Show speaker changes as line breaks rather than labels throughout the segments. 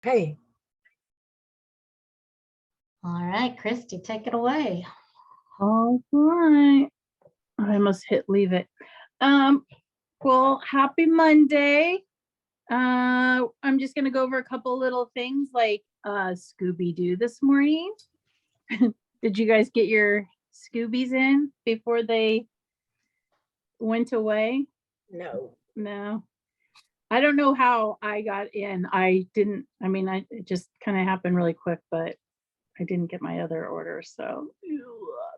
Hey,
All right, Christy, take it away.
All right. I must hit leave it. Um, well, happy Monday. I'm just gonna go over a couple little things like Scooby-Doo this morning. Did you guys get your Scoobies in before they went away?
no.
No. I don't know how I got in. I didn't, I mean, it just kind of happened really quick, but I didn't get my other order. So,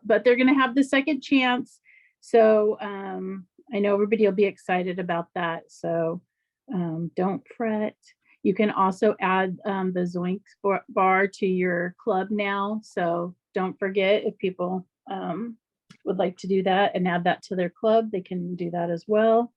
but they're going to have the second chance. So I know everybody will be excited about that. So don't fret. You can also add the Zoinks bar to your club now. So don't forget, if people would like to do that and add that to their club, they can do that as well.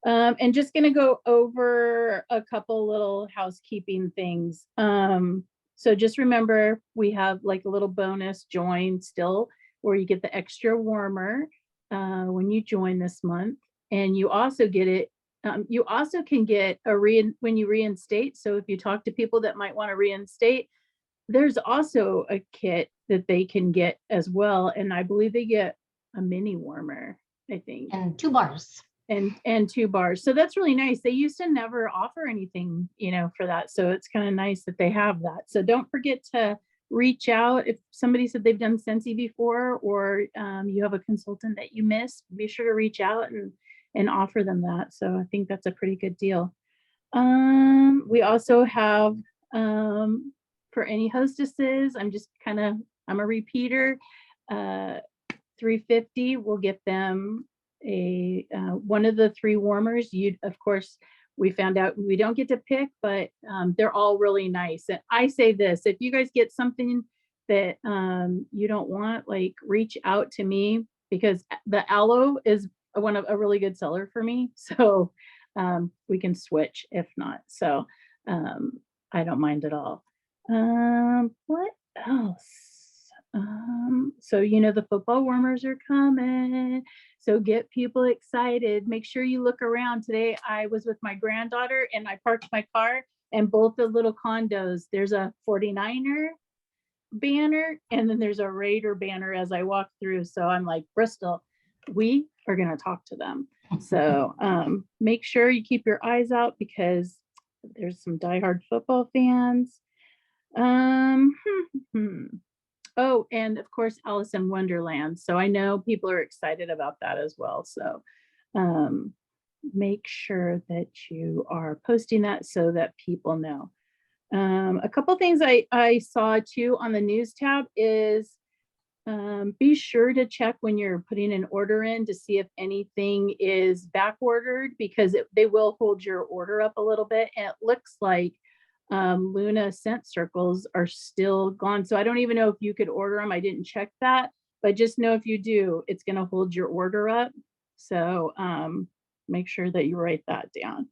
And just going to go over a couple little housekeeping things. So just remember, we have like a little bonus join still where you get the extra warmer when you join this month. And you also get it. You also can get when you reinstate. So if you talk to people that might want to reinstate, there's also a kit that they can get as well. And I believe they get a mini warmer, I think.
And 2 bars.
And 2 bars. So that's really nice. They used to never offer anything, for that. So it's kind of nice that they have that. So don't forget to reach out if somebody said they've done Scentsy before, or you have a consultant that you missed, be sure to reach out and offer them that. So I think that's a pretty good deal. We also have for any hostesses, I'm a repeater. 350 will get them a one of the 3 warmers. Of course, we found out we don't get to pick, but they're all really nice. And I say this, if you guys get something that you don't want, like, reach out to me, because the aloe is a really good seller for me. So we can switch if not. So I don't mind at all. What else? So the football warmers are coming. So get people excited. Make sure you look around. Today I was with my granddaughter and I parked my car, and both the little condos, there's a 49er banner and then there's a Raider banner as I walk through. So I'm like, Bristol, we are going to talk to them. So make sure you keep your eyes out, because there's some diehard football fans. Oh, and of course, Alice in Wonderland. So I know people are excited about that as well. So make sure that you are posting that so that people know. A couple things I saw too on the news tab is be sure to check when you're putting an order in to see if anything is back ordered, because they will hold your order up a little bit. And it looks like Luna scent circles are still gone. So I don't even know if you could order them. I didn't check that, but just know if you do, it's going to hold your order up. So make sure that you write that down,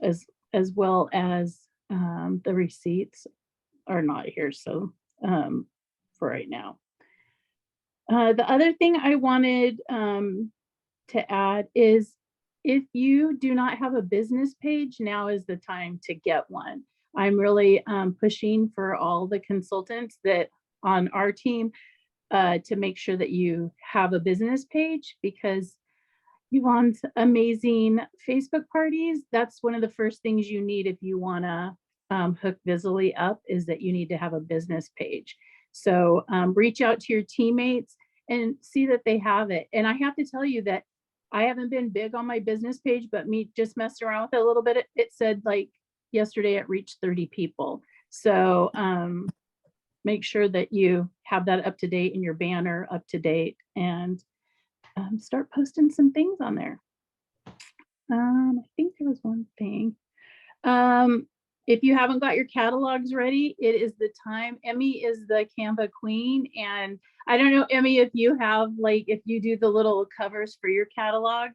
as well as the receipts are not here. So for right now. The other thing I wanted to add is, if you do not have a business page, now is the time to get one. I'm really pushing for all the consultants that on our team to make sure that you have a business page, because you want amazing Facebook parties. That's one of the first things you need if you want to hook Visibly up, is that you need to have a business page. So reach out to your teammates and see that they have it. And I have to tell you that I haven't been big on my business page, but me just messed around with it a little bit. It said like yesterday it reached 30 people. So make sure that you have that up to date and your banner up to date, and start posting some things on there. I think there was one thing. If you haven't got your catalogs ready, it is the time. Emmy is the Canva queen. And I don't know, Emmy, if you have, like, if you do the little covers for your catalog,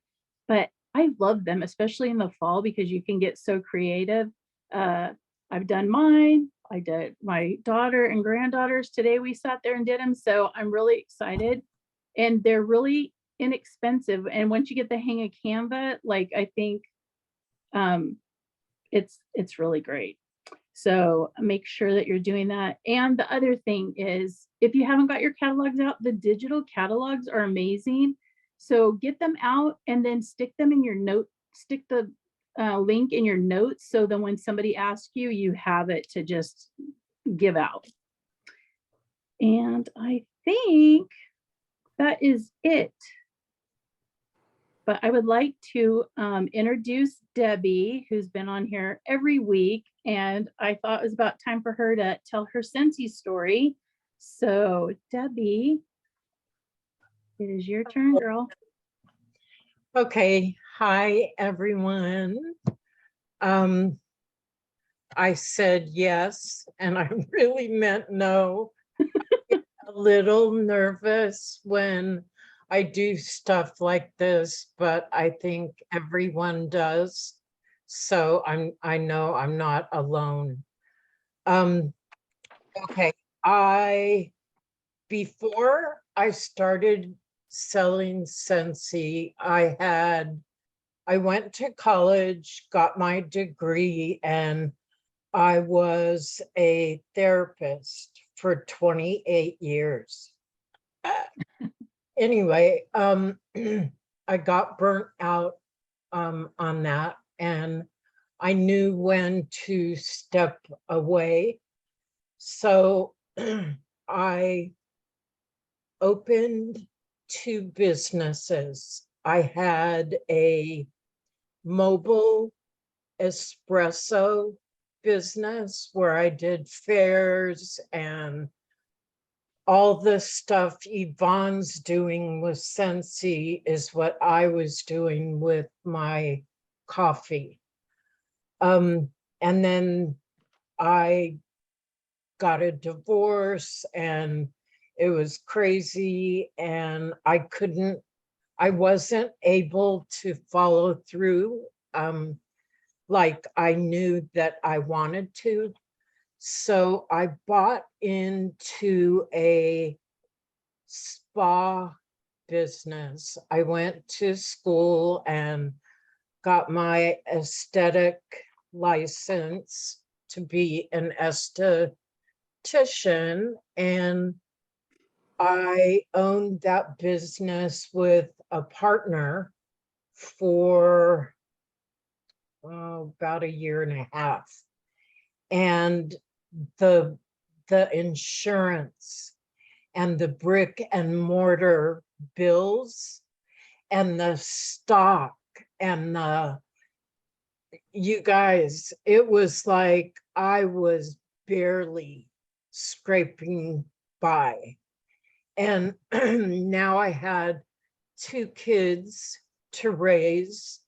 but I love them, especially in the fall, because you can get so creative. I've done mine. I did my daughter and granddaughters. Today we sat there and did them. So I'm really excited. And they're really inexpensive. And once you get the hang of Canva, like, I think it's really great. So make sure that you're doing that. And the other thing is, if you haven't got your catalogs out, the digital catalogs are amazing. So get them out and then stick them in your stick the link in your notes. So then when somebody asks you, you have it to just give out. And I think that is it. But I would like to introduce Debbie, who's been on here every week, and I thought it was about time for her to tell her Scentsy story. So Debbie, it is your turn, girl.
Okay, hi everyone. I said yes, and I really meant no. I get a little nervous when I do stuff like this, but I think everyone does. So I know I'm not alone. Okay, before I started selling Scentsy, I went to college, got my degree, and I was a therapist for 28 years. Anyway, I got burnt out on that, and I knew when to step away. So I opened 2 businesses. I had a mobile espresso business where I did fairs and all the stuff Yvonne's doing with Scentsy is what I was doing with my coffee. And then I got a divorce and it was crazy, and I wasn't able to follow through like I knew that I wanted to. So I bought into a spa business. I went to school and got my aesthetic license to be an esthetician, and I owned that business with a partner for about a year and a half. And the insurance and the brick and mortar bills and the stock and you guys, it was like I was barely scraping by. And now I had 2 kids to raise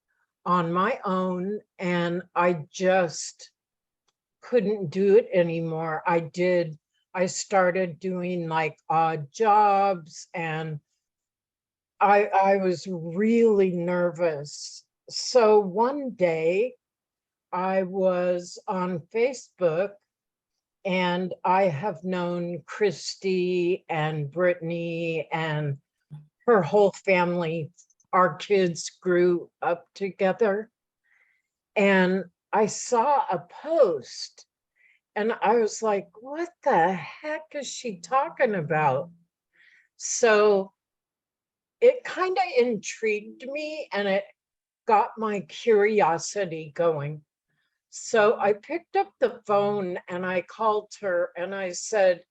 on my own, and I just couldn't do it anymore. I started doing like odd jobs, and I was really nervous. So one day I was on Facebook, and I have known Christy and Brittany and her whole family. Our kids grew up together. And I saw a post and I was like, what the heck is she talking about? So it kind of intrigued me and it got my curiosity going. So I picked up the phone and I called her and I said,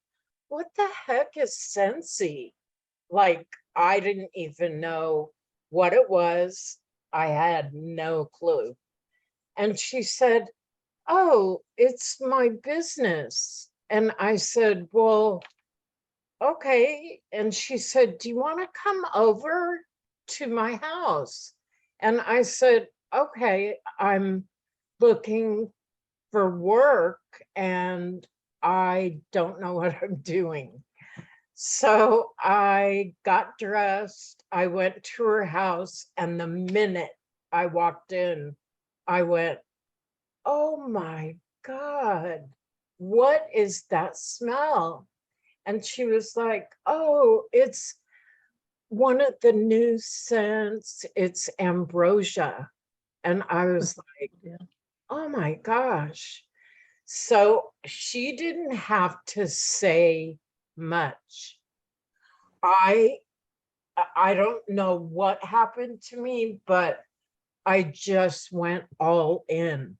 what the heck is Scentsy? Like, I didn't even know what it was. I had no clue. And she said, oh, it's my business. And I said, well, okay. And she said, do you want to come over to my house? And I said, okay, I'm looking for work and I don't know what I'm doing. So I got dressed, I went to her house, and the minute I walked in, I went, oh my God, what is that smell? And she was like, oh, it's one of the new scents, it's ambrosia. And I was like, oh my gosh. So she didn't have to say much. I I don't know what happened to me, but I just went all in.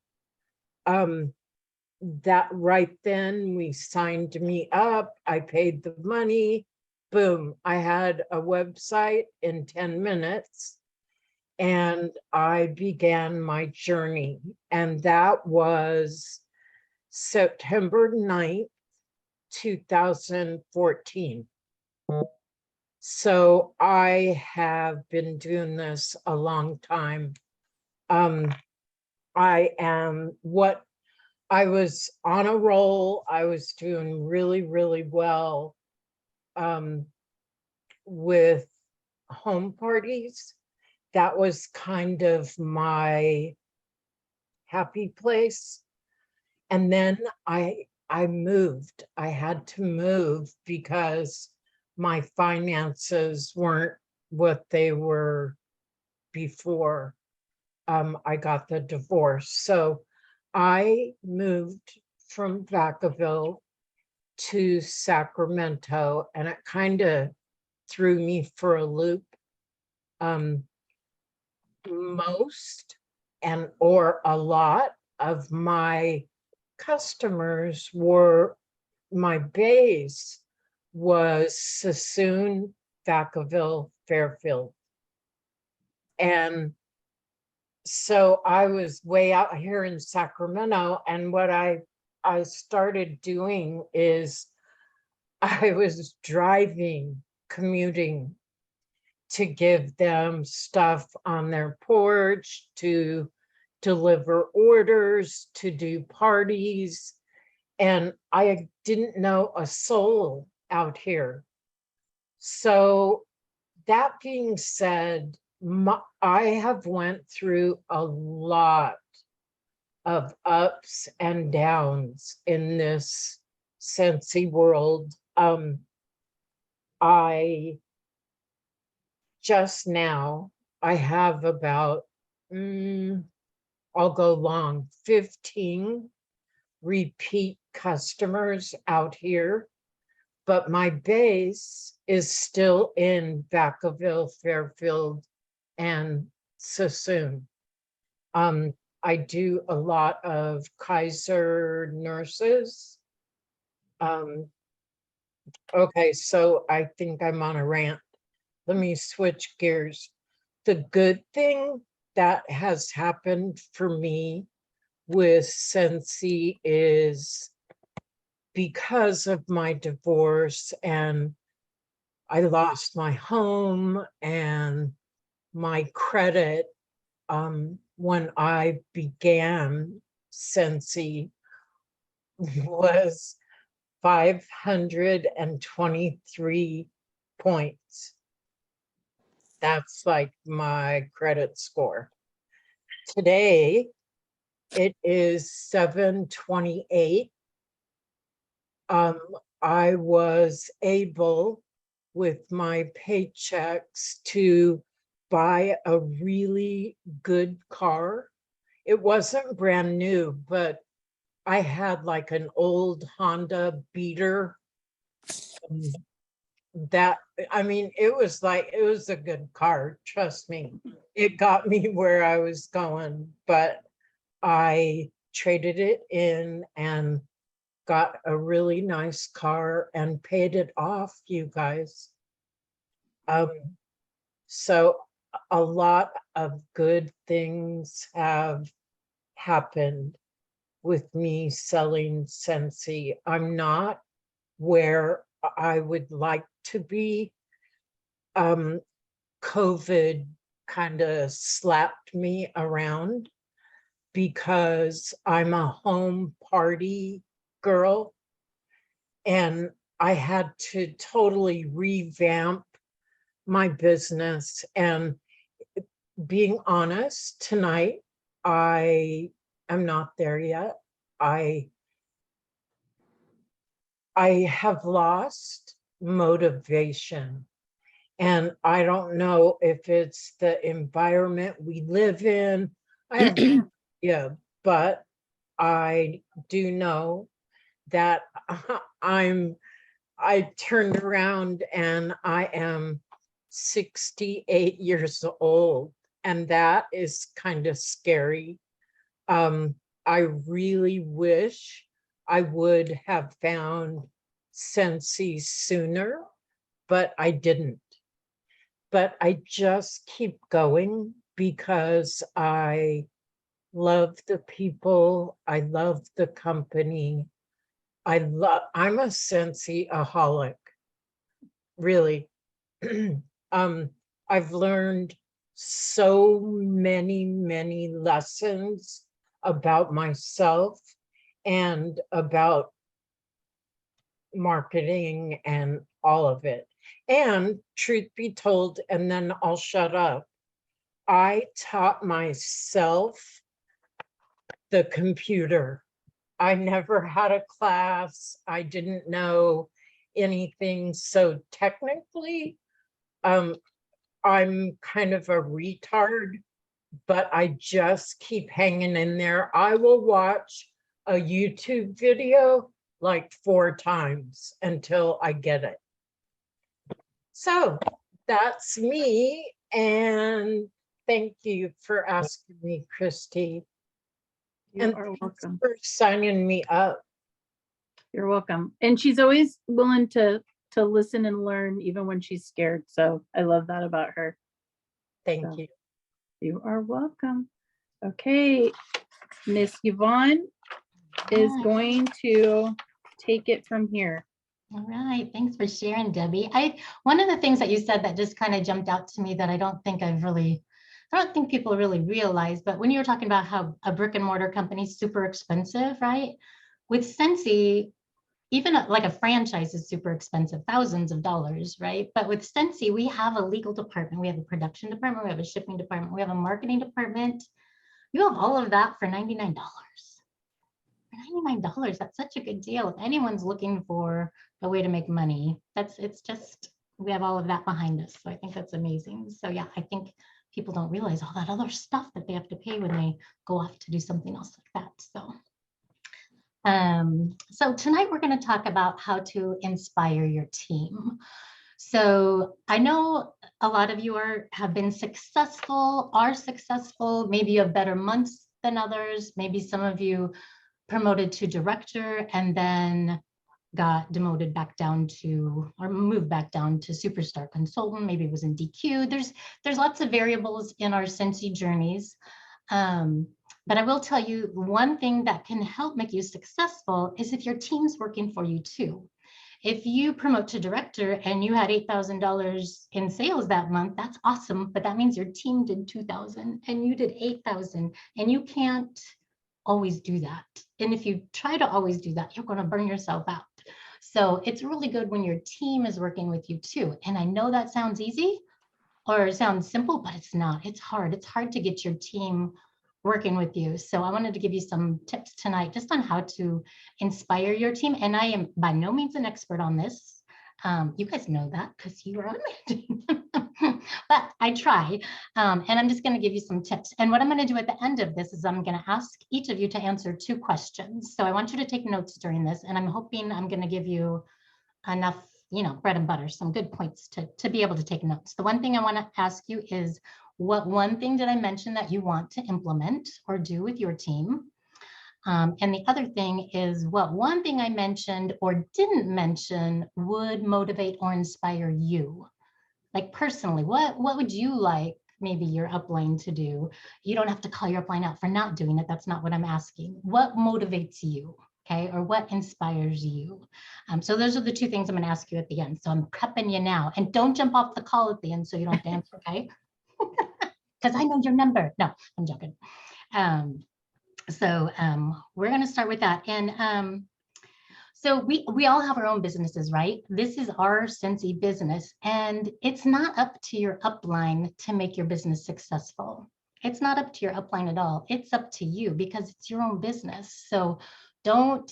Um, that right then we signed me up. I paid the money. Boom, I had a website in 10 minutes and I began my journey. And that was September 9th, 2014. So I have been doing this a long time. I am what I was on a roll. I was doing really, really well um, with home parties. That was kind of my happy place. And then I moved. I had to move because my finances weren't what they were before I got the divorce. So I moved from Vacaville to Sacramento, and it kind of threw me for a loop. Um, most and or a lot of my customers were my base was Sassoon, Vacaville, Fairfield. And so I was way out here in Sacramento, and what I started doing is I was driving, commuting to give them stuff on their porch, to deliver orders, to do parties. And I didn't know a soul out here. So that being said, I have went through a lot of ups and downs in this Scentsy world. I just now, I have about, I'll go long, 15 repeat customers out here, but my base is still in Vacaville, Fairfield, and Sassoon. I do a lot of Kaiser nurses. Okay, so I think I'm on a rant. Let me switch gears. The good thing that has happened for me with Scentsy is because of my divorce, and I lost my home and my credit when I began Scentsy was 523 points. That's like my credit score. Today, it is 728. I was able with my paychecks to buy a really good car. It wasn't brand new, but I had like an old Honda Beater. That, I mean, it was a good car, trust me. It got me where I was going, but I traded it in and got a really nice car and paid it off, you guys. So a lot of good things have happened with me selling Scentsy. I'm not where I would like to be. COVID kind of slapped me around because I'm a home party girl, and I had to totally revamp my business. And being honest, tonight, I am not there yet. I have lost motivation. And I don't know if it's the environment we live in. I have, yeah, but I do know that I turned around and I am 68 years old, and that is kind of scary. I really wish I would have found Scentsy sooner, but I didn't. But I just keep going because I love the people. I love the company. I'm a Scentsy-aholic, really. I've learned so many lessons about myself and about marketing and all of it. And truth be told, and then I'll shut up, I taught myself the computer. I never had a class. I didn't know anything. So technically, I'm kind of a retard, but I just keep hanging in there. I will watch a YouTube video like 4 times until I get it. So that's me. And thank you for asking me, Christy.
You
And
are
thanks
welcome.
for signing me up.
You're welcome. And she's always willing to listen and learn even when she's scared. So I love that about her.
Thank
So,
you.
you are welcome. Okay, Miss Yvonne is
Alright.
going to take it from here.
All right, thanks for sharing, Debbie. One of the things that you said that just kind of jumped out to me that I don't think people really realize, but when you were talking about how a brick and mortar company is super expensive, right? With Scentsy, even like a franchise is super expensive, thousands of dollars, right? But with Scentsy, we have a legal department, we have a production department, we have a shipping department, we have a marketing department. You have all of that for $99. For $99, that's such a good deal. If anyone's looking for a way to make money, we have all of that behind us. So I think that's amazing. So yeah, I think people don't realize all that other stuff that they have to pay when they go off to do something else like that. So tonight we're going to talk about how to inspire your team. So I know a lot of you have been successful, are successful. Maybe you have better months than others. Maybe some of you promoted to director and then got demoted back down to, or moved back down to superstar consultant. Maybe it was in DQ. There's lots of variables in our Scentsy journeys. But I will tell you, one thing that can help make you successful is if your team's working for you too. If you promote to director and you had $8,000 in sales that month, that's awesome. But that means your team did 2,000 and you did 8,000, and you can't always do that. And if you try to always do that, you're going to burn yourself out. So it's really good when your team is working with you too. And I know that sounds easy or sounds simple, but it's not. It's hard. It's hard to get your team working with you. So I wanted to give you some tips tonight just on how to inspire your team. And I am by no means an expert on this. You guys know that because you are on my team. But I try. And I'm just going to give you some tips. And what I'm going to do at the end of this is I'm going to ask each of you to answer 2 questions. So I want you to take notes during this. And I'm hoping I'm going to give you enough, bread and butter, some good points to be able to take notes. The one thing I want to ask you is, what one thing did I mention that you want to implement or do with your team? And the other thing is, what one thing I mentioned or didn't mention would motivate or inspire you? Like personally, what would you like maybe your upline to do? You don't have to call your upline out for not doing it. That's not what I'm asking. What motivates you? Okay, or what inspires you? So those are the 2 things I'm going to ask you at the end. So I'm prepping you now, and don't jump off the call at the end so you don't have to answer, okay? Because I know your number. No, I'm joking. We're going to start with that. And so we all have our own businesses, right? This is our Scentsy business, and it's not up to your upline to make your business successful. It's not up to your upline at all. It's up to you because it's your own business. So don't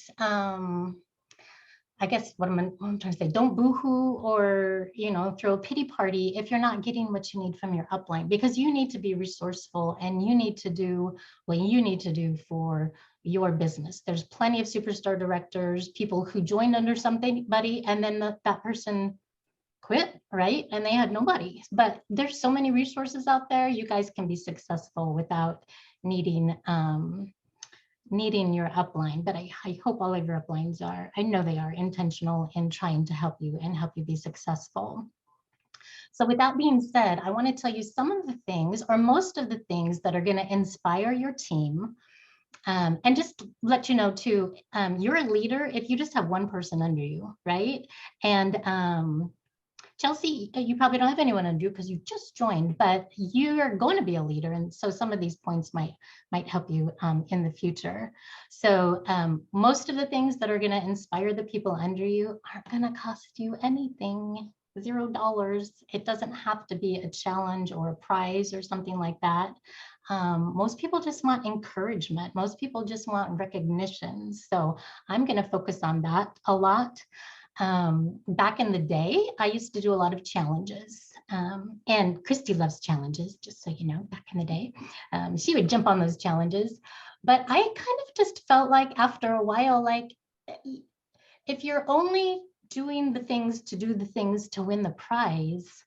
I guess what I'm trying to say, don't boohoo or, throw a pity party if you're not getting what you need from your upline, because you need to be resourceful and you need to do what you need to do for your business. There's plenty of superstar directors, people who joined under somebody and then that person quit, right? And they had nobody. But there's so many resources out there. You guys can be successful without needing your upline, but I hope all of your uplines are, I know they are intentional in trying to help you and help you be successful. So with that being said, I want to tell you some of the things or most of the things that are going to inspire your team. And just let you know too, you're a leader if you just have one person under you, right? And Chelsea, you probably don't have anyone under you because you just joined, but you're going to be a leader. And so some of these points might help you in the future. So most of the things that are going to inspire the people under you aren't going to cost you anything, $0. It doesn't have to be a challenge or a prize or something like that. Most people just want encouragement. Most people just want recognition. So I'm going to focus on that a lot. Back in the day, I used to do a lot of challenges, and Christy loves challenges, just so you know, back in the day, she would jump on those challenges, but I kind of just felt like after a while, like if you're only doing the things to do the things to win the prize,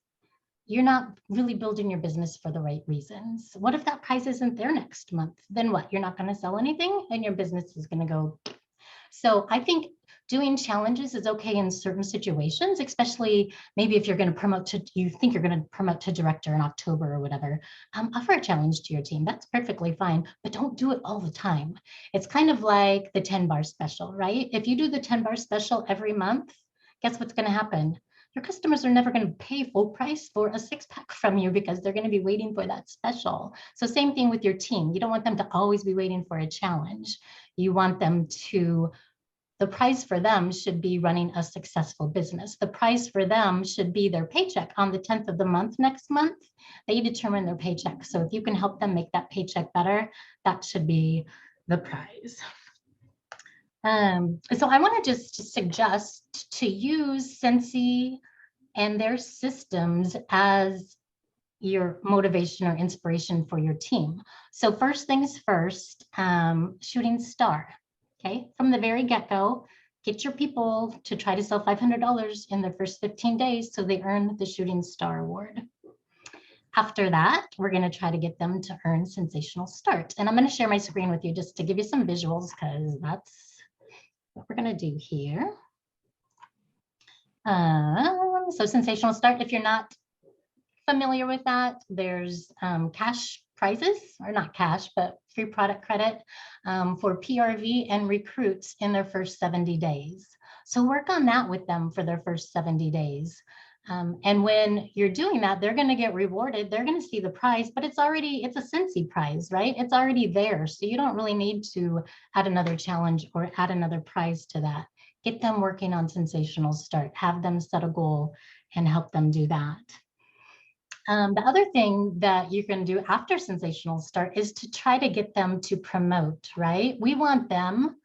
you're not really building your business for the right reasons. What if that prize isn't there next month? Then what? You're not going to sell anything and your business is going to go. So I think doing challenges is okay in certain situations, especially maybe if you're going to promote to, you think you're going to promote to director in October or whatever, offer a challenge to your team. That's perfectly fine, but don't do it all the time. It's kind of like the 10 bar special, right? If you do the 10 bar special every month, guess what's going to happen? Your customers are never going to pay full price for a 6-pack from you because they're going to be waiting for that special. So same thing with your team. You don't want them to always be waiting for a challenge. You want them to, the prize for them should be running a successful business. The prize for them should be their paycheck on the 10th of the month next month. They determine their paycheck. So if you can help them make that paycheck better, that should be the prize. So I want to just suggest to use Scentsy and their systems as your motivation or inspiration for your team. So first things first, shooting star. Okay, from the very get-go, get your people to try to sell $500 in their first 15 days so they earn the Shooting Star Award. After that, we're going to try to get them to earn Sensational Start. And I'm going to share my screen with you just to give you some visuals because that's what we're going to do here. So Sensational Start, if you're not familiar with that, there's cash prizes, or not cash, but free product credit for PRV and recruits in their first 70 days. So work on that with them for their first 70 days. And when you're doing that, they're going to get rewarded. They're going to see the prize, but it's a Scentsy prize, right? It's already there. So you don't really need to add another challenge or add another prize to that. Get them working on Sensational Start, have them set a goal and help them do that. The other thing that you can do after Sensational Start is to try to get them to promote, right? We want them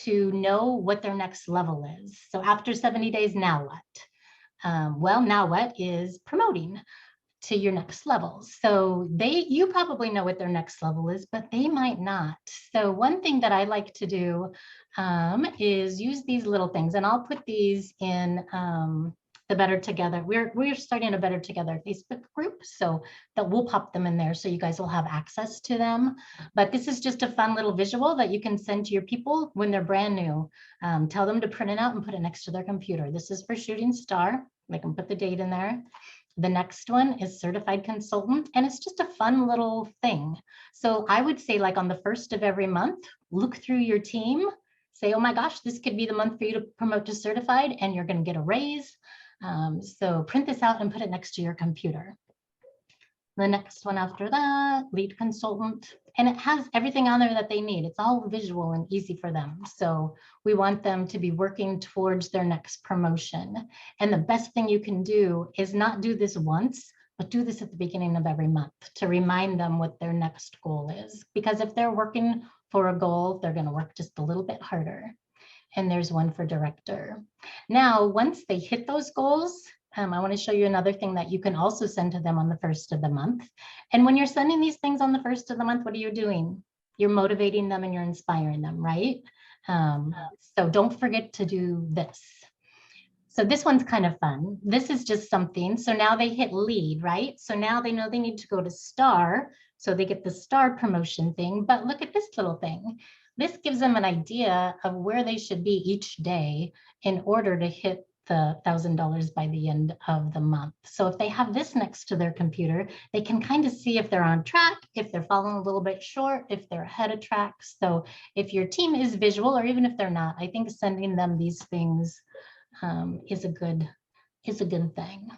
to know what their next level is. So after 70 days, now what? Well, now what is promoting to your next level. So you probably know what their next level is, but they might not. So one thing that I like to do is use these little things, and I'll put these in the Better Together. We're starting a Better Together Facebook group, so that we'll pop them in there so you guys will have access to them. But this is just a fun little visual that you can send to your people when they're brand new. Tell them to print it out and put it next to their computer. This is for Shooting Star. They can put the date in there. The next one is Certified Consultant, and it's just a fun little thing. So I would say, like, on the first of every month, look through your team, say, oh my gosh, this could be the month for you to promote to certified and you're going to get a raise. So print this out and put it next to your computer. The next one after that, Lead Consultant, and it has everything on there that they need. It's all visual and easy for them. So we want them to be working towards their next promotion. And the best thing you can do is not do this once, but do this at the beginning of every month to remind them what their next goal is. Because if they're working for a goal, they're going to work just a little bit harder. and there's one for director. Now, once they hit those goals, I want to show you another thing that you can also send to them on the first of the month. And when you're sending these things on the first of the month, what are you doing? You're motivating them and you're inspiring them, right? So don't forget to do this. So this one's kind of fun. This is just something. So now they hit lead, right? So now they know they need to go to star. So they get the star promotion thing. But look at this little thing. This gives them an idea of where they should be each day in order to hit the $1,000 by the end of the month. So if they have this next to their computer, they can kind of see if they're on track, if they're falling a little bit short, if they're ahead of track. So if your team is visual, or even if they're not, I think sending them these things is a good thing.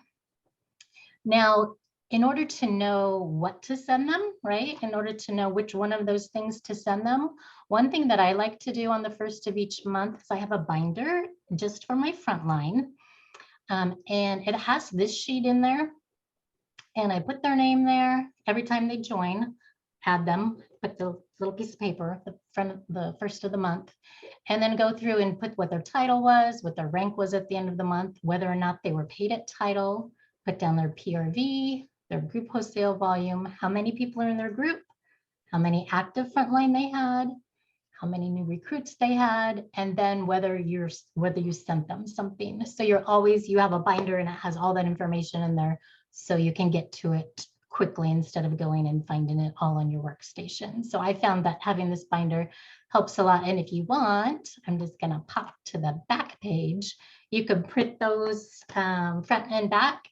Now, in order to know what to send them, right? In order to know which one of those things to send them, one thing that I like to do on the first of each month is I have a binder just for my frontline. And it has this sheet in there. And I put their name there every time they join, add them, put the little piece of paper, the first of the month, and then go through and put what their title was, what their rank was at the end of the month, whether or not they were paid at title, put down their PRV, their group wholesale volume, how many people are in their group, how many active frontline they had, how many new recruits they had, and then whether you sent them something. So you have a binder and it has all that information in there, so you can get to it quickly instead of going and finding it all on your workstation. So I found that having this binder helps a lot. And if you want, I'm just going to pop to the back page. You can print those front and back,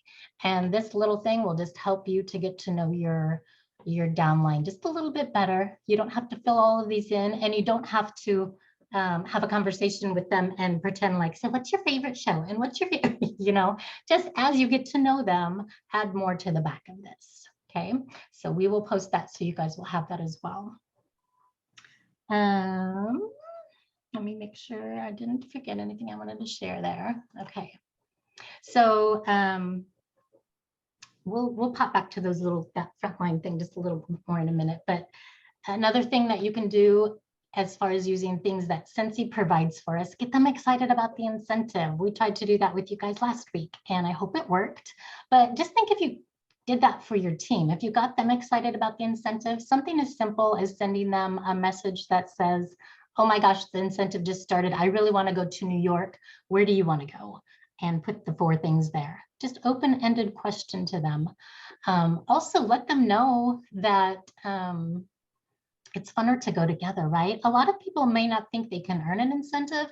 and this little thing will just help you to get to know your downline just a little bit better. You don't have to fill all of these in, and you don't have to have a conversation with them and pretend like, so what's your favorite show? And what's your favorite, just as you get to know them, add more to the back of this. Okay, so we will post that so you guys will have that as well. Let me make sure I didn't forget anything I wanted to share there. Okay, so we'll pop back to that frontline thing just a little more in a minute. But another thing that you can do as far as using things that Scentsy provides for us, get them excited about the incentive. We tried to do that with you guys last week, and I hope it worked. But just think if you did that for your team, if you got them excited about the incentive, something as simple as sending them a message that says, oh my gosh, the incentive just started. I really want to go to New York. Where do you want to go? And put the 4 things there. Just open-ended question to them. Also, let them know that it's funner to go together, right? A lot of people may not think they can earn an incentive.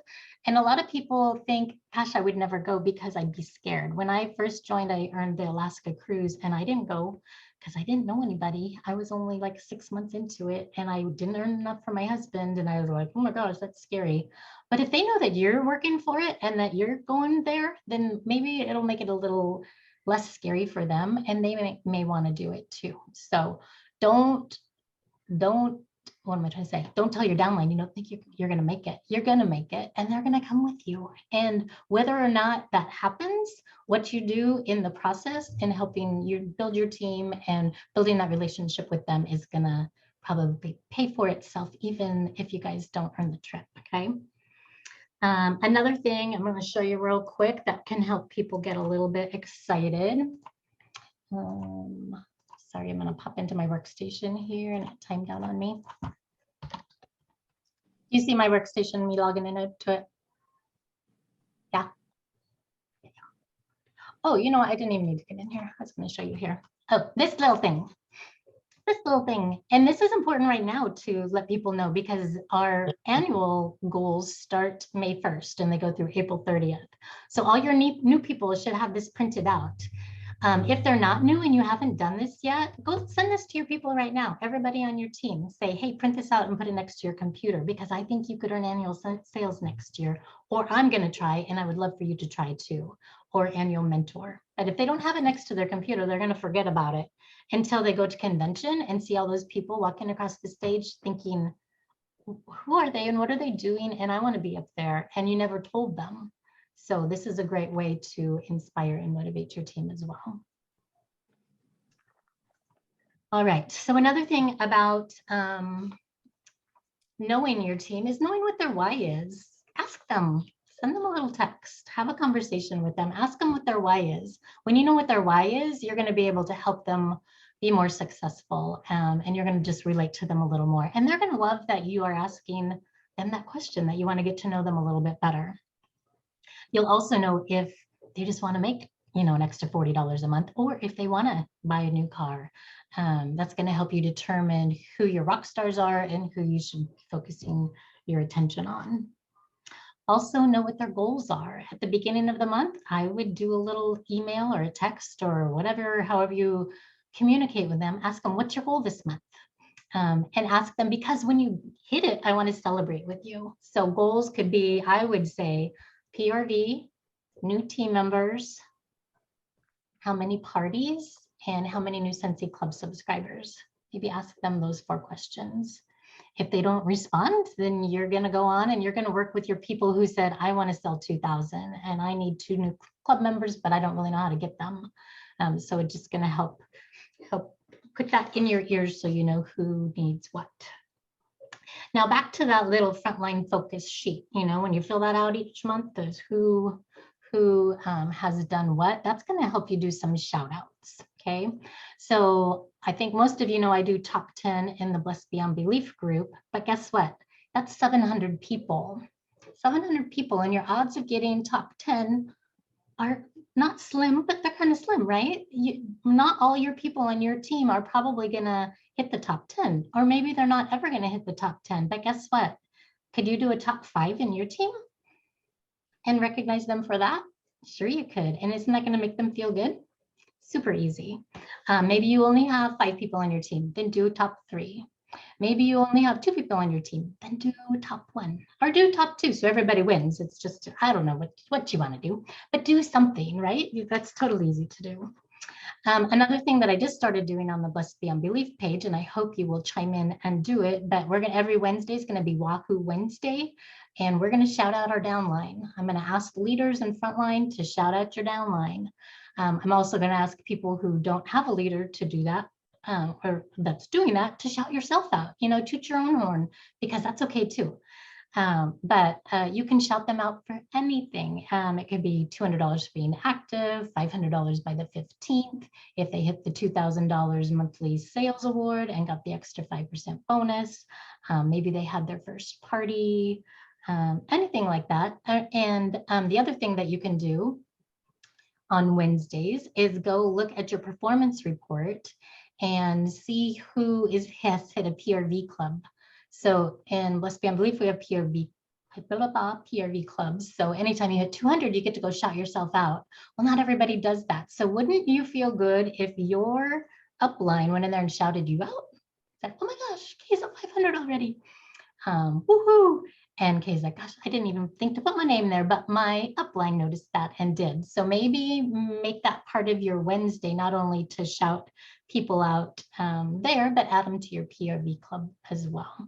And a lot of people think, gosh, I would never go because I'd be scared. When I first joined, I earned the Alaska cruise, and I didn't go because I didn't know anybody. I was only like 6 months into it, and I didn't earn enough for my husband. And I was like, oh my gosh, that's scary. But if they know that you're working for it and that you're going there, then maybe it'll make it a little less scary for them, and they may want to do it too. So don't, what am I trying to say? Don't tell your downline you don't think you're going to make it. You're going to make it, and they're going to come with you. And whether or not that happens, what you do in the process in helping you build your team and building that relationship with them is going to probably pay for itself, even if you guys don't earn the trip. Okay. Another thing I'm going to show you real quick that can help people get a little bit excited. Sorry, I'm going to pop into my workstation here and it timed out on me. You see my workstation, me logging into it? Yeah. Oh, you know what? I didn't even need to get in here. I was going to show you here. Oh, this little thing. And this is important right now to let people know, because our annual goals start May 1st and they go through April 30th. So all your new people should have this printed out. If they're not new and you haven't done this yet, go send this to your people right now. Everybody on your team, say, hey, print this out and put it next to your computer, because I think you could earn annual sales next year, or I'm going to try, and I would love for you to try too, or annual mentor. But if they don't have it next to their computer, they're going to forget about it until they go to convention and see all those people walking across the stage thinking, who are they and what are they doing? And I want to be up there. And you never told them. So this is a great way to inspire and motivate your team as well. All right, so another thing about knowing your team is knowing what their why is. ask them, send them a little text, have a conversation with them, ask them what their why is. When you know what their why is, you're going to be able to help them be more successful, and you're going to just relate to them a little more. And they're going to love that you are asking them that question, that you want to get to know them a little bit better. You'll also know if they just want to make, an extra $40 a month, or if they want to buy a new car. That's going to help you determine who your rock stars are and who you should be focusing your attention on. Also know what their goals are. At the beginning of the month, I would do a little email or a text or whatever, however you communicate with them. Ask them, what's your goal this month? And ask them, because when you hit it, I want to celebrate with you. So goals could be, I would say, PRV, new team members, how many parties, and how many new Scentsy Club subscribers. Maybe ask them those 4 questions. If they don't respond, then you're going to go on and you're going to work with your people who said, I want to sell 2,000 and I need 2 new club members, but I don't really know how to get them. So it's just going to help put that in your ears so you know who needs what. Now back to that little frontline focus sheet. When you fill that out each month, there's who has done what. That's going to help you do some shout outs. Okay, so I think most of you know I do top 10 in the Blessed Beyond Belief group, but guess what? That's 700 people. 700 people, and your odds of getting top 10 are not slim, but they're kind of slim, right? Not all your people on your team are probably going to hit the top 10, or maybe they're not ever going to hit the top 10, but guess what? Could you do a top 5 in your team and recognize them for that? Sure you could. And isn't that going to make them feel good? Super easy. Maybe you only have 5 people on your team, then do top 3. Maybe you only have 2 people on your team, then do top 1 or do top 2. So everybody wins. It's just, I don't know what you want to do, but do something, right? That's totally easy to do. Another thing that I just started doing on the Blessed Beyond Belief page, and I hope you will chime in and do it, but every Wednesday is going to be Wahoo Wednesday, and we're going to shout out our downline. I'm going to ask leaders and frontline to shout out your downline. I'm also going to ask people who don't have a leader to do that, or that's doing that, to shout yourself out, toot your own horn, because that's okay too. But you can shout them out for anything. It could be $200 for being active, $500 by the 15th, if they hit the $2,000 monthly sales award and got the extra 5% bonus. Maybe they had their first party, anything like that. And the other thing that you can do on Wednesdays is go look at your performance report and see who has hit a PRV club. So in Blessed Beyond Belief, we have PRV clubs. So anytime you hit 200, you get to go shout yourself out. Well, not everybody does that. So wouldn't you feel good if your upline went in there and shouted you out? Said, oh my gosh, Kay's at 500 already. Woohoo. And Kay's like, gosh, I didn't even think to put my name there, but my upline noticed that and did. So maybe make that part of your Wednesday, not only to shout people out there, but add them to your PRV club as well.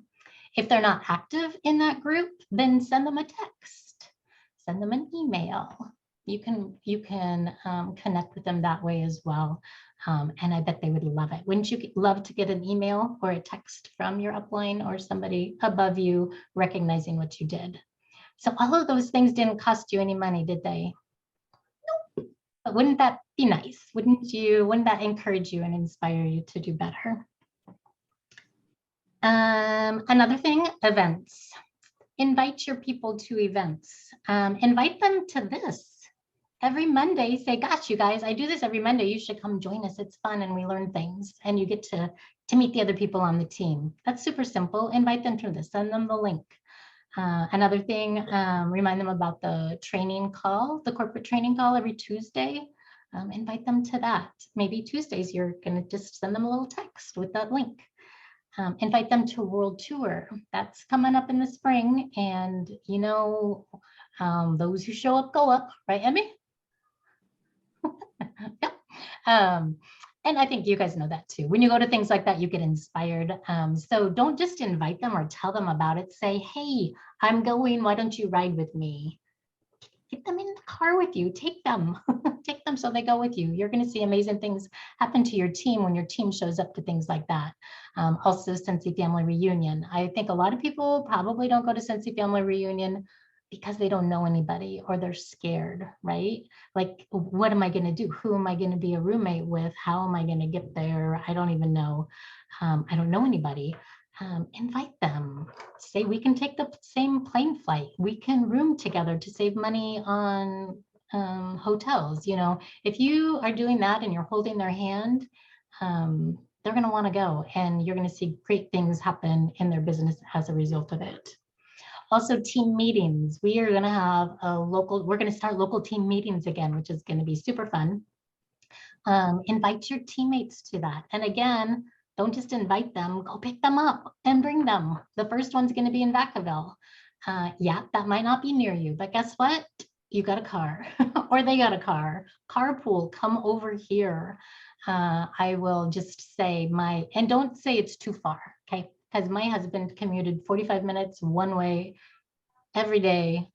If they're not active in that group, then send them a text, send them an email. You can connect with them that way as well. And I bet they would love it. Wouldn't you love to get an email or a text from your upline or somebody above you recognizing what you did? So all of those things didn't cost you any money, did they? Nope. But wouldn't that be nice? Wouldn't that encourage you and inspire you to do better? Another thing, events. Invite your people to events. Invite them to this. Every Monday, say, gosh, you guys, I do this every Monday. You should come join us. It's fun and we learn things and you get to meet the other people on the team. That's super simple. Invite them to this, send them the link. Another thing, remind them about the training call, the corporate training call every Tuesday. Invite them to that. Maybe Tuesdays, you're going to just send them a little text with that link. Invite them to a world tour. That's coming up in the spring. And, those who show up, go up, right, Emmy? Yeah. And I think you guys know that too. When you go to things like that, you get inspired. So don't just invite them or tell them about it. Say, hey, I'm going, why don't you ride with me? Get them in the car with you, take them, take them so they go with you. You're gonna see amazing things happen to your team when your team shows up to things like that. Also, Scentsy Family Reunion. I think a lot of people probably don't go to Scentsy Family Reunion because they don't know anybody or they're scared, right? Like, what am I going to do? Who am I going to be a roommate with? How am I going to get there? I don't even know. I don't know anybody. Invite them. Say we can take the same plane flight. We can room together to save money on hotels. You know, if you are doing that and you're holding their hand, they're going to want to go, and you're going to see great things happen in their business as a result of it. Also, team meetings. We are going to have we're going to start local team meetings again, which is going to be super fun. Invite your teammates to that. And again, don't just invite them, go pick them up and bring them. The first one's going to be in Vacaville. Yeah, that might not be near you, but guess what? You got a car or they got a car. Carpool, come over here. I will just say and don't say it's too far, okay? Because my husband commuted 45 minutes one way every day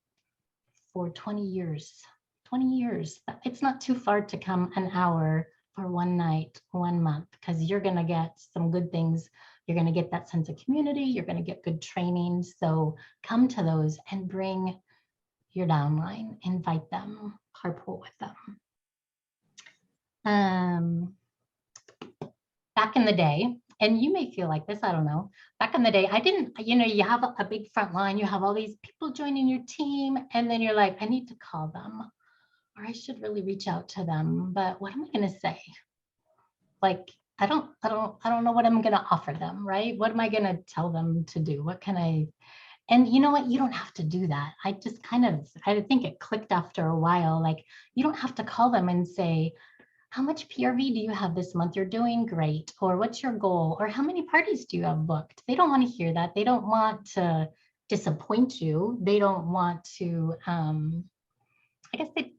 for 20 years. 20 years. It's not too far to come an hour for one night, 1 month, because you're going to get some good things. You're going to get that sense of community. You're going to get good training. So come to those and bring your downline, invite them, carpool with them. Back in the day, and you may feel like this, I don't know. Back in the day, I didn't, you have a big front line, you have all these people joining your team, and then you're like, I need to call them, or I should really reach out to them, but what am I going to say? Like, I don't know what I'm going to offer them, right? What am I going to tell them to do? What can I? And you know what? You don't have to do that. I think it clicked after a while. Like, you don't have to call them and say, how much PRV do you have this month? You're doing great. Or what's your goal? Or how many parties do you have booked? They don't want to hear that. They don't want to disappoint you. They don't want to, I guess they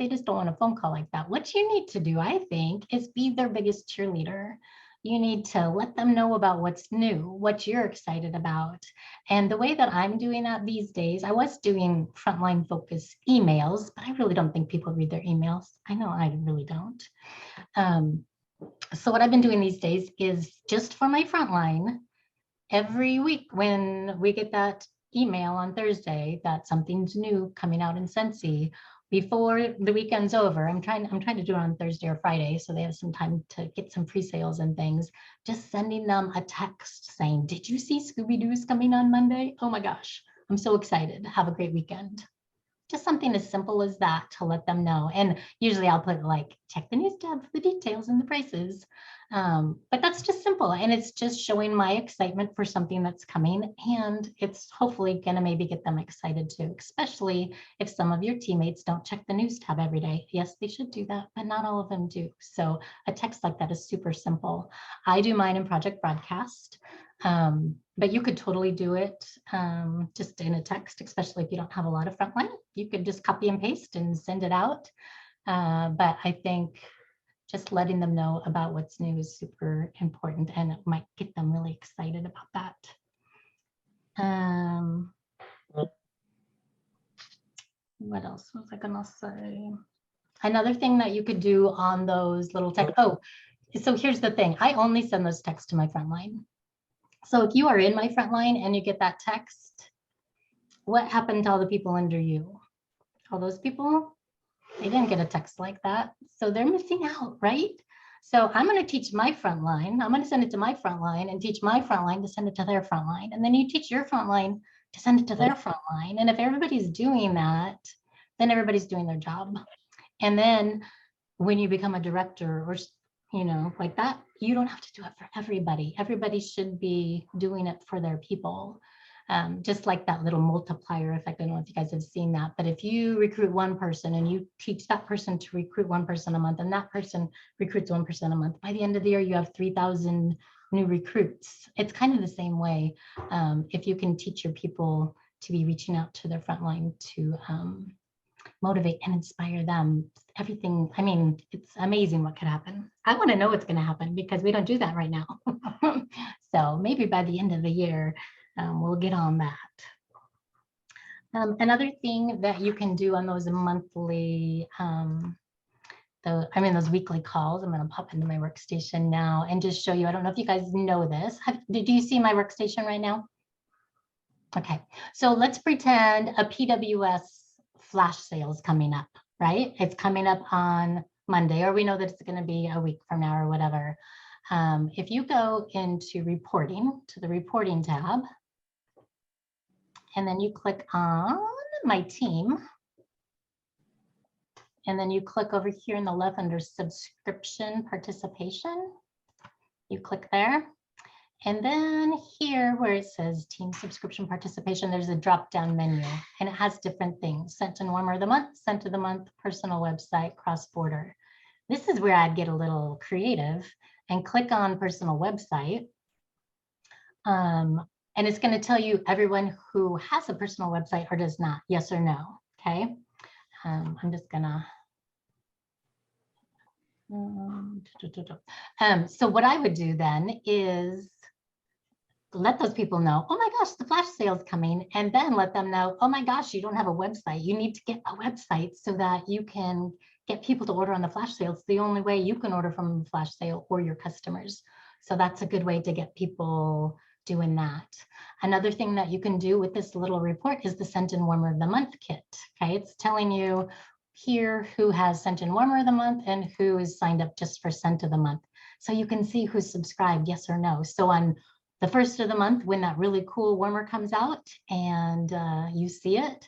just don't want a phone call like that. What you need to do, I think, is be their biggest cheerleader. You need to let them know about what's new, what you're excited about. And the way that I'm doing that these days, I was doing frontline focus emails, but I really don't think people read their emails. I know I really don't. So what I've been doing these days is just for my frontline, every week when we get that email on Thursday that something's new coming out in Scentsy, before the weekend's over, I'm trying to do it on Thursday or Friday, so they have some time to get some pre-sales and things. Just sending them a text saying, "Did you see Scooby-Doo's coming on Monday? Oh my gosh, I'm so excited. Have a great weekend." Just something as simple as that to let them know. And usually I'll put like, check the news tab for the details and the prices. But that's just simple. And it's just showing my excitement for something that's coming. And it's hopefully going to maybe get them excited too, especially if some of your teammates don't check the news tab every day. Yes, they should do that, but not all of them do. So a text like that is super simple. I do mine in Project Broadcast. But you could totally do it just in a text, especially if you don't have a lot of frontline. You could just copy and paste and send it out. But I think just letting them know about what's new is super important, and it might get them really excited about that. What else was I gonna say? Another thing that you could do on those little texts. Oh, so here's the thing. I only send those texts to my frontline. So if you are in my front line and you get that text, what happened to all the people under you? All those people, they didn't get a text like that. So they're missing out, right? So I'm going to teach my front line. I'm going to send it to my front line and teach my front line to send it to their front line. And then you teach your front line to send it to their front line. And if everybody's doing that, then everybody's doing their job. And then when you become a director or like that, you don't have to do it for everybody. Everybody should be doing it for their people. Just like that little multiplier effect. I don't know if you guys have seen that, but if you recruit one person and you teach that person to recruit one person a month, and that person recruits 1% a month, by the end of the year, you have 3,000 new recruits. It's kind of the same way. If you can teach your people to be reaching out to their frontline to motivate and inspire them, everything. I mean, it's amazing what could happen. I want to know what's going to happen because we don't do that right now. So maybe by the end of the year, we'll get on that. Another thing that you can do on those monthly, those weekly calls, I'm going to pop into my workstation now and just show you. I don't know if you guys know this. Did you see my workstation right now? Okay, so let's pretend a PWS flash sale is coming up, right? It's coming up on Monday, or we know that it's going to be a week from now or whatever. If you go into reporting, to the reporting tab, and then you click on my team, and then you click over here in the left under subscription participation, you click there. And then here where it says team subscription participation, there's a drop down menu and it has different things: sent and warmer of the month, scent of the month, personal website, cross border. This is where I'd get a little creative and click on personal website. And it's going to tell you everyone who has a personal website or does not, yes or no. Okay. I'm just gonna. So what I would do then is let those people know, oh my gosh, the flash sale is coming, and then let them know, oh my gosh, you don't have a website. You need to get a website so that you can get people to order on the flash sale. It's the only way you can order from the flash sale or your customers. So that's a good way to get people doing that. Another thing that you can do with this little report is the Scent and Warmer of the Month kit. Okay, it's telling you here who has Scent and Warmer of the Month and who is signed up just for Scent of the Month. So you can see who's subscribed, yes or no. So on the first of the month, when that really cool warmer comes out and you see it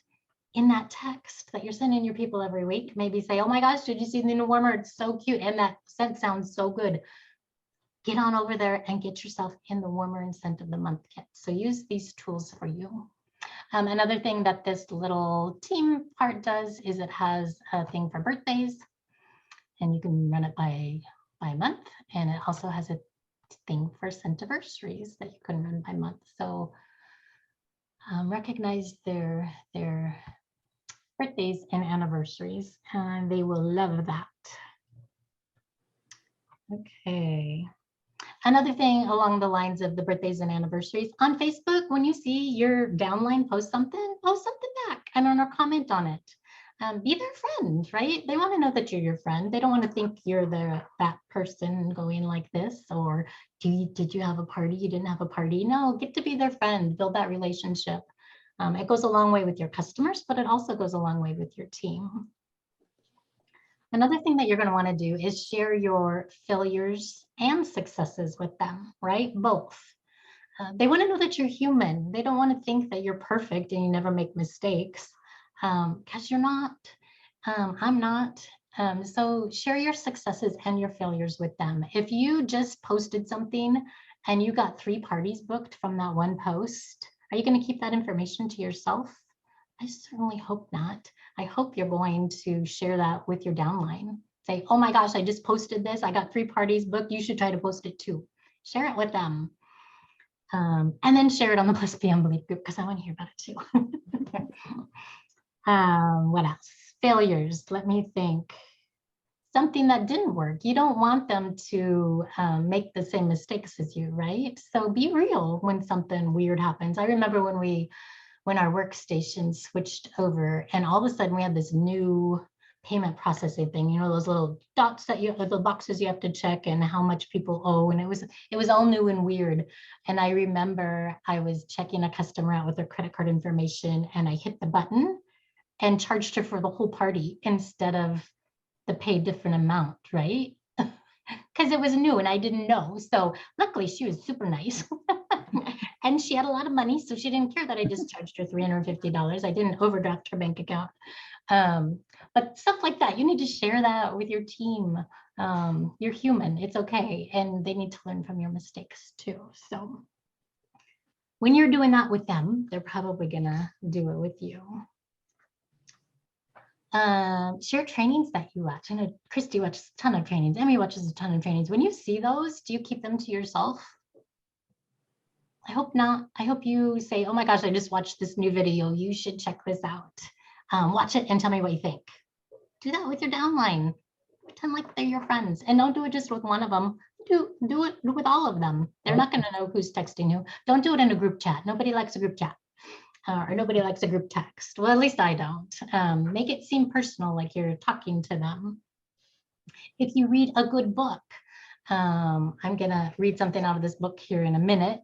in that text that you're sending your people every week, maybe say, oh my gosh, did you see the new warmer? It's so cute. And that scent sounds so good. Get on over there and get yourself in the warmer and scent of the month kit. So use these tools for you. Another thing that this little team part does is it has a thing for birthdays, and you can run it by month. And it also has a thing for Scentiversary that you can run by month. So recognize their birthdays and anniversaries, and they will love that. Okay. Another thing along the lines of the birthdays and anniversaries, on Facebook, when you see your downline post something back and on or comment on it. Be their friend, right? They want to know that you're your friend. They don't want to think you're that person going like this, or did you have a party? You didn't have a party. No, get to be their friend, build that relationship. It goes a long way with your customers, but it also goes a long way with your team. Another thing that you're going to want to do is share your failures and successes with them, right? Both. They want to know that you're human. They don't want to think that you're perfect and you never make mistakes, because you're not. I'm not. So share your successes and your failures with them. If you just posted something and you got 3 parties booked from that one post, are you going to keep that information to yourself? I certainly hope not. I hope you're going to share that with your downline. Say, oh my gosh, I just posted this. I got 3 parties booked. You should try to post it too. Share it with them. And then share it on the Plus PM Believe group, because I want to hear about it too. What else? Failures. Let me think. Something that didn't work. You don't want them to make the same mistakes as you, right? So be real when something weird happens. I remember when our workstation switched over and all of a sudden we had this new payment processing thing, you know, those little dots that the boxes you have to check and how much people owe. And it was all new and weird. And I remember I was checking a customer out with their credit card information and I hit the button and charged her for the whole party instead of the pay different amount, right? Because it was new and I didn't know. So luckily she was super nice. And she had a lot of money, so she didn't care that I just charged her $350. I didn't overdraft her bank account. But stuff like that, you need to share that with your team. You're human, it's okay. And they need to learn from your mistakes too. So when you're doing that with them, they're probably gonna do it with you. Share trainings that you watch. I know Christy watches a ton of trainings. Emmy watches a ton of trainings. When you see those, do you keep them to yourself? I hope not. I hope you say, oh my gosh, I just watched this new video. You should check this out. Watch it and tell me what you think. Do that with your downline. Pretend like they're your friends. And don't do it just with one of them. Do it with all of them. They're not going to know who's texting you. Don't do it in a group chat. Nobody likes a group chat. Or nobody likes a group text. Well, at least I don't. Make it seem personal, like you're talking to them. If you read a good book, I'm going to read something out of this book here in a minute.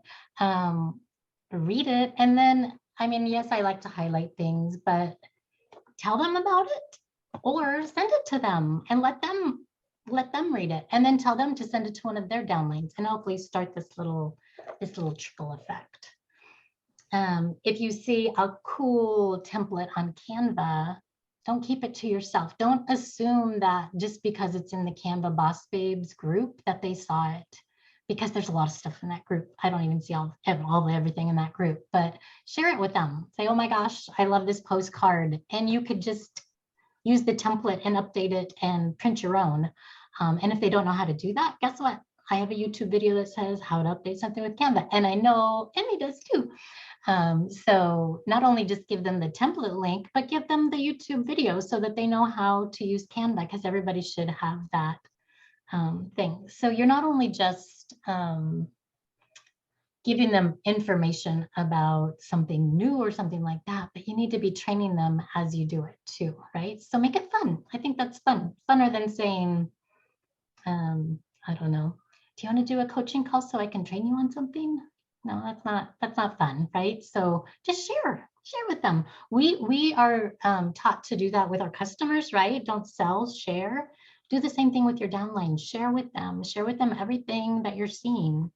Read it and then I mean, yes, I like to highlight things, but tell them about it or send it to them and let them read it, and then tell them to send it to one of their downlines, and hopefully start this little trickle effect. If you see a cool template on Canva, don't keep it to yourself. Don't assume that just because it's in the Canva Boss Babes group that they saw it, because there's a lot of stuff in that group. I don't even see everything in that group, but share it with them. Say, oh my gosh, I love this postcard. And you could just use the template and update it and print your own. And if they don't know how to do that, guess what? I have a YouTube video that says how to update something with Canva. And I know Emmy does too. So not only just give them the template link, but give them the YouTube video so that they know how to use Canva, because everybody should have that thing. So you're not only just giving them information about something new or something like that, but you need to be training them as you do it too, right? So make it fun. I think that's fun, funner than saying, I don't know, do you want to do a coaching call so I can train you on something? No, that's not fun, right? So just share with them. We are taught to do that with our customers, right? Don't sell, share. Do the same thing with your downline. Share with them everything that you're seeing.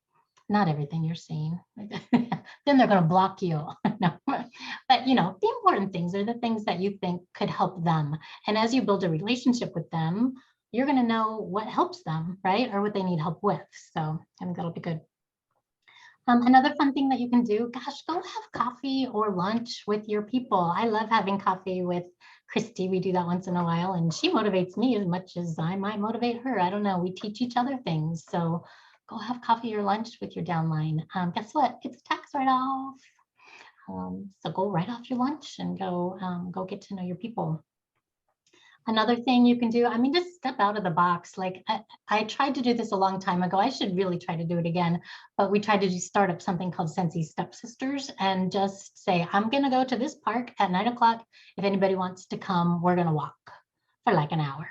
Not everything you're seeing. Then they're going to block you. No. But you know, the important things are the things that you think could help them. And as you build a relationship with them, you're going to know what helps them, right? Or what they need help with. So I think that'll be good. Another fun thing that you can do, gosh, go have coffee or lunch with your people. I love having coffee with Christy. We do that once in a while, and she motivates me as much as I might motivate her. I don't know. We teach each other things. So go have coffee or lunch with your downline. Guess what? It's a tax write-off. So go write off your lunch and go get to know your people. Another thing you can do, I mean, just step out of the box. Like I tried to do this a long time ago. I should really try to do it again, but we tried to start up something called Scentsy Stepsisters and just say, I'm going to go to this park at 9 o'clock. If anybody wants to come, we're going to walk for like an hour.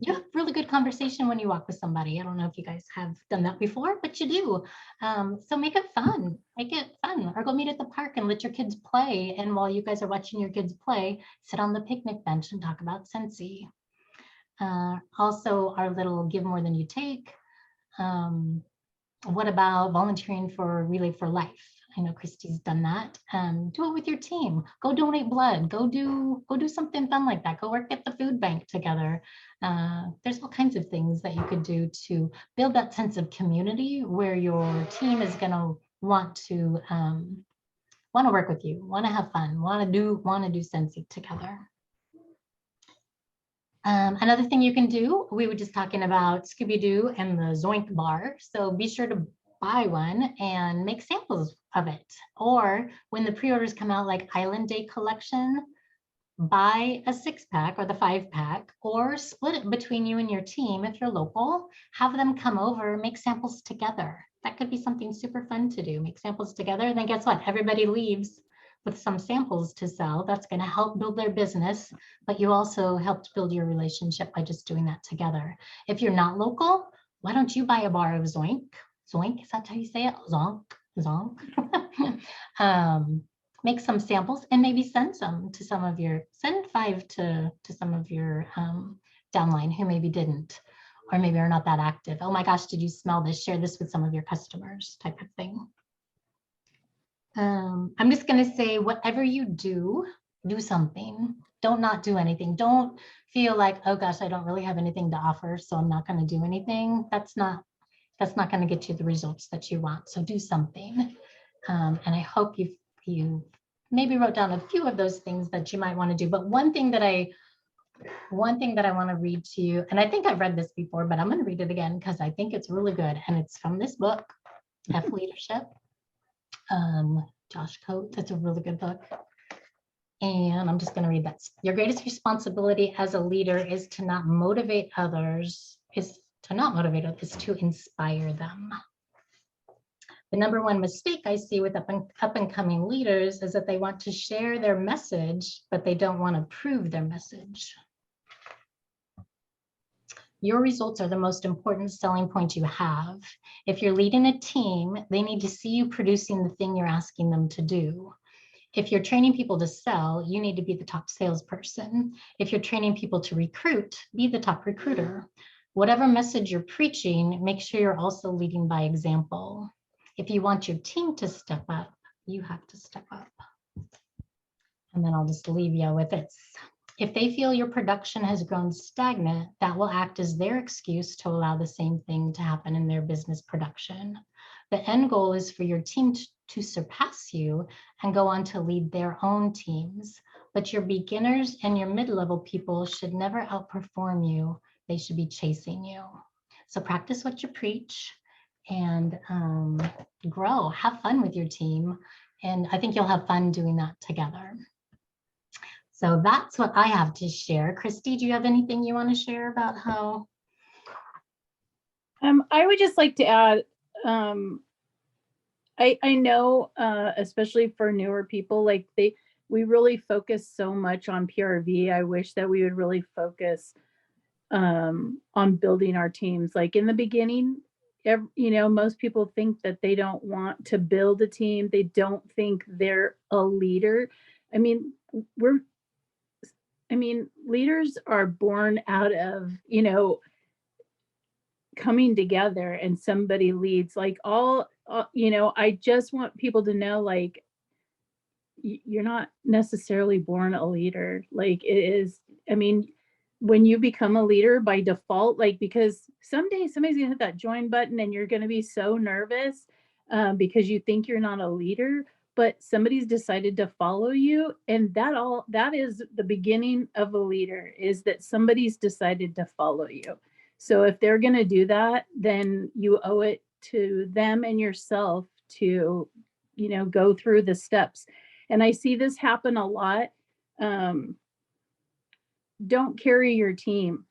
You have really good conversation when you walk with somebody. I don't know if you guys have done that before, but you do. So make it fun, or go meet at the park and let your kids play. And while you guys are watching your kids play, sit on the picnic bench and talk about Scentsy. Also our little give more than you take. What about volunteering for Relay for Life? I know Christy's done that. Do it with your team. Go donate blood. Go do something fun like that. Go work at the food bank together. There's all kinds of things that you could do to build that sense of community where your team is going to want to work with you, want to have fun, want to do Scentsy together. Another thing you can do, we were just talking about Scooby-Doo and the Zoink bar. So be sure to buy one and make samples of it. Or when the pre-orders come out, like Island Day collection, buy a 6-pack or the 5-pack, or split it between you and your team if you're local. Have them come over, make samples together. That could be something super fun to do. Make samples together, and then guess what? Everybody leaves with some samples to sell. That's going to help build their business, but you also helped build your relationship by just doing that together. If you're not local, why don't you buy a bar of Zoink? Zoink, is that how you say it? Zonk, zonk. Make some samples and maybe send 5 to some of your downline who maybe didn't, or maybe are not that active. Oh my gosh, did you smell this? Share this with some of your customers, type of thing. I'm just going to say, whatever you do something. Don't not do anything. Don't feel like, oh gosh, I don't really have anything to offer, so I'm not going to do anything. That's not going to get you the results that you want. So do something. And I hope you maybe wrote down a few of those things that you might want to do. But one thing that I want to read to you, and I think I've read this before, but I'm going to read it again because I think it's really good. And it's from this book, F Leadership. Josh Coates. That's a really good book. And I'm just going to read that. Your greatest responsibility as a leader is to not motivate others, is to inspire them. The number one mistake I see with up and coming leaders is that they want to share their message, but they don't want to prove their message. Your results are the most important selling point you have. If you're leading a team, they need to see you producing the thing you're asking them to do. If you're training people to sell, you need to be the top salesperson. If you're training people to recruit, be the top recruiter. Whatever message you're preaching, make sure you're also leading by example. If you want your team to step up, you have to step up. And then I'll just leave you with this. If they feel your production has grown stagnant, that will act as their excuse to allow the same thing to happen in their business production. The end goal is for your team to surpass you and go on to lead their own teams. But your beginners and your mid-level people should never outperform you. They should be chasing you. So practice what you preach and grow, have fun with your team. And I think you'll have fun doing that together. So that's what I have to share. Christy, do you have anything you want to share about how?
I would just like to add, I know, especially for newer people, like we really focus so much on PRV. I wish that we would really focus on building our teams. Like in the beginning, most people think that they don't want to build a team. They don't think they're a leader. Leaders are born out of, coming together and somebody leads. Like I just want people to know, like, you're not necessarily born a leader. Like it is, when you become a leader by default, like, because someday somebody's gonna hit that join button and you're gonna be so nervous because you think you're not a leader, but somebody's decided to follow you. And that is the beginning of a leader, is that somebody's decided to follow you. So if they're gonna do that, then you owe it to them and yourself to, go through the steps. And I see this happen a lot. Don't carry your team.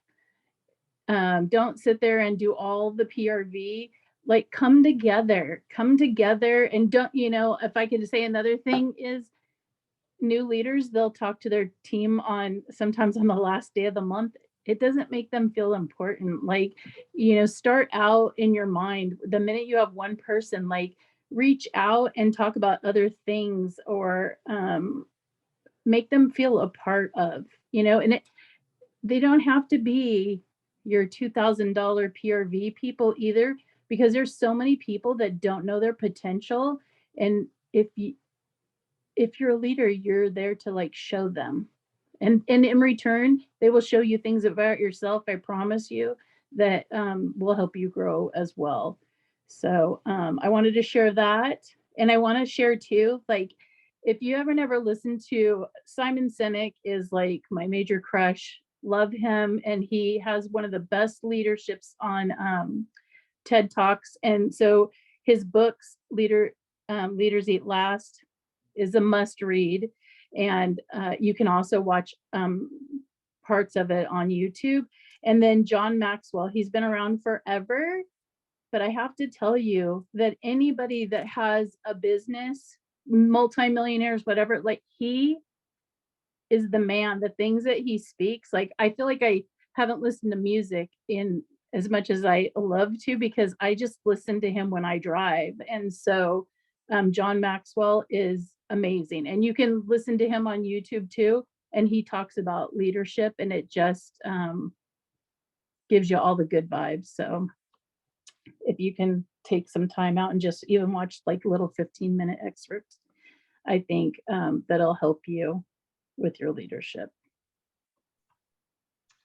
Don't sit there and do all the PRV. Like, come together and don't, if I could say another thing is, new leaders, they'll talk to their team sometimes on the last day of the month. It doesn't make them feel important. Like, start out in your mind. The minute you have one person, like, reach out and talk about other things, or make them feel a part of, and they don't have to be your $2,000 PRV people either, because there's so many people that don't know their potential. And if you're a leader, you're there to, like, show them. And in return, they will show you things about yourself, I promise you, that will help you grow as well. So I wanted to share that. And I want to share too, like, if you ever never listened to Simon Sinek, is like my major crush. Love him. And he has one of the best leaderships on TED Talks. And so his books, Leaders Eat Last, is a must read. And you can also watch parts of it on YouTube. And then John Maxwell, he's been around forever. But I have to tell you that anybody that has a business, multimillionaires, whatever, like, he is the man. The things that he speaks, like, I feel like I haven't listened to music in as much as I love to, because I just listen to him when I drive. And so John Maxwell is amazing. And you can listen to him on YouTube too. And he talks about leadership, and it just gives you all the good vibes. So if you can take some time out and just even watch, like, little 15-minute excerpts, I think that'll help you with your leadership.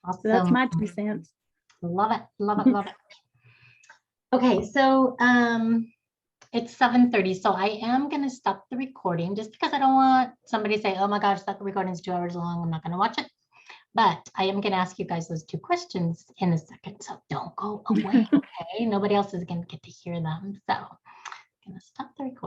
Awesome.
So that's my 2 cents.
Love it, love it, love it. Okay, so it's 7:30, so I am going to stop the recording, just because I don't want somebody to say, oh my gosh, that recording is 2 hours long, I'm not going to watch it. But I am going to ask you guys those 2 questions in a second, so don't go away, okay? Nobody else is going to get to hear them. So I'm going to stop the recording.